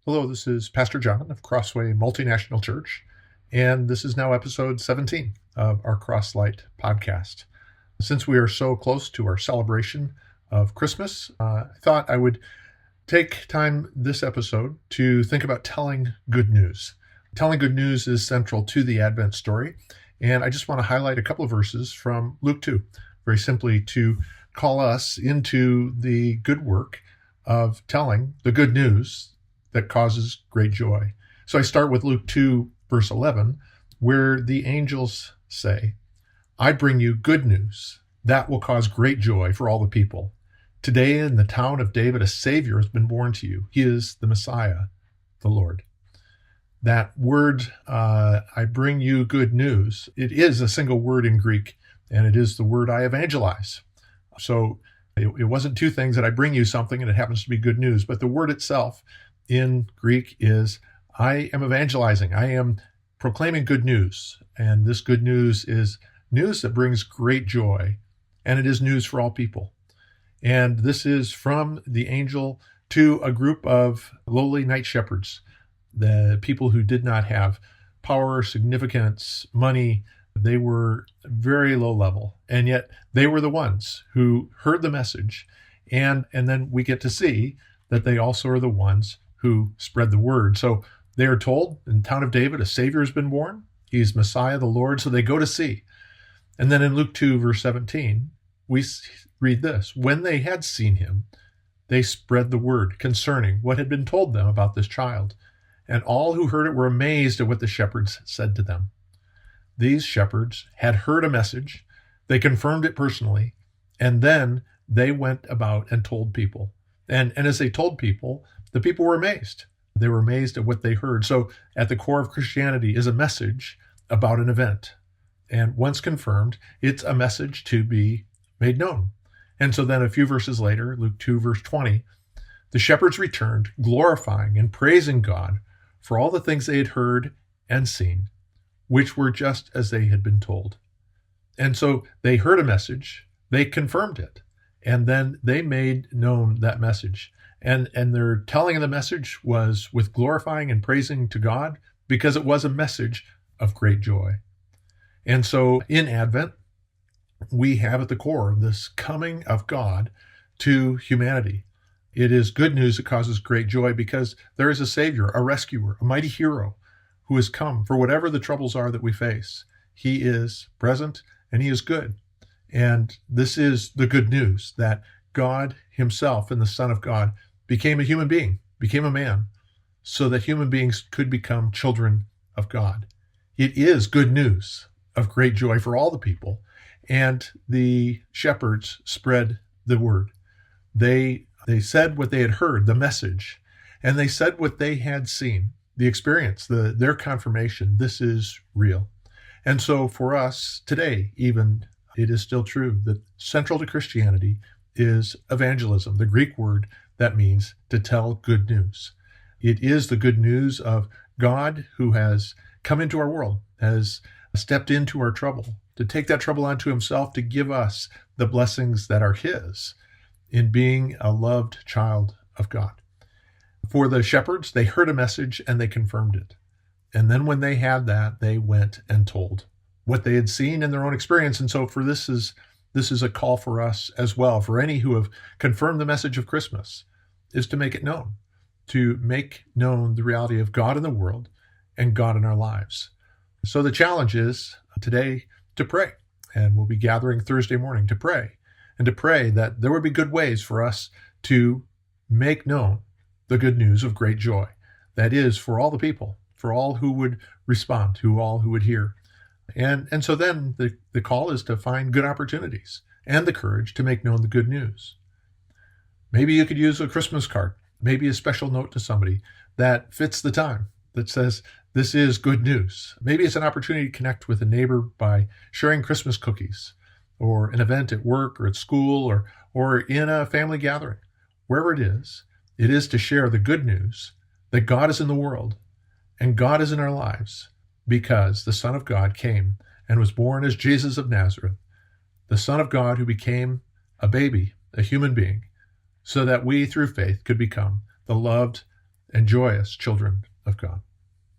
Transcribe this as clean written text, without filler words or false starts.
Hello, this is Pastor John of Crossway Multinational Church, and this is now episode 17 of our Crosslight podcast. Since we are so close to our celebration of Christmas, I thought I would take time this episode to think about telling good news. Telling good news is central to the Advent story, and I just want to highlight a couple of verses from Luke 2, very simply to call us into the good work of telling the good news that causes great joy. So I start with Luke 2, verse 11, where the angels say, "I bring you good news that will cause great joy for all the people. Today in the town of David, a Savior has been born to you. He is the Messiah, the Lord." That word, I bring you good news, it is a single word in Greek, and it is the word I evangelize. So it wasn't two things that I bring you something and it happens to be good news, but the word itself in Greek is I am evangelizing. I am proclaiming good news. And this good news is news that brings great joy. And it is news for all people. And this is from the angel to a group of lowly night shepherds, the people who did not have power, significance, money. They were very low level. And yet they were the ones who heard the message. And then we get to see that they also are the ones who spread the word. So they are told in the town of David, a Savior has been born. He's Messiah, the Lord. So they go to see. And then in Luke 2, verse 17, we read this. When they had seen him, they spread the word concerning what had been told them about this child. And all who heard it were amazed at what the shepherds said to them. These shepherds had heard a message. They confirmed it personally. And then they went about and told people. And as they told people, the people were amazed. They were amazed at what they heard. So at the core of Christianity is a message about an event. And once confirmed, it's a message to be made known. And so then a few verses later, Luke 2, verse 20, the shepherds returned, glorifying and praising God for all the things they had heard and seen, which were just as they had been told. And so they heard a message, they confirmed it, and then they made known that message. And their telling of the message was with glorifying and praising to God because it was a message of great joy. And so in Advent, we have at the core this coming of God to humanity. It is good news that causes great joy because there is a Savior, a rescuer, a mighty hero who has come for whatever the troubles are that we face. He is present and he is good. And this is the good news that God himself and the Son of God became a human being, became a man, so that human beings could become children of God. It is good news of great joy for all the people. And the shepherds spread the word. They said what they had heard, the message, and they said what they had seen, the experience, their confirmation. This is real. And so for us today, even, it is still true that central to Christianity is evangelism, the Greek word that means to tell good news. It is the good news of God who has come into our world, has stepped into our trouble, to take that trouble onto himself, to give us the blessings that are his in being a loved child of God. For the shepherds, they heard a message and they confirmed it. And then when they had that, they went and told what they had seen in their own experience. And so this is a call for us as well, for any who have confirmed the message of Christmas, is to make it known, to make known the reality of God in the world and God in our lives. So the challenge is today to pray, and we'll be gathering Thursday morning to pray, and to pray that there would be good ways for us to make known the good news of great joy. That is for all the people, for all who would respond, all who would hear. And so then the call is to find good opportunities and the courage to make known the good news. Maybe you could use a Christmas card, maybe a special note to somebody that fits the time, that says, this is good news. Maybe it's an opportunity to connect with a neighbor by sharing Christmas cookies, or an event at work or at school, or in a family gathering. Wherever it is to share the good news that God is in the world and God is in our lives, because the Son of God came and was born as Jesus of Nazareth, the Son of God who became a baby, a human being, so that we through faith could become the loved and joyous children of God.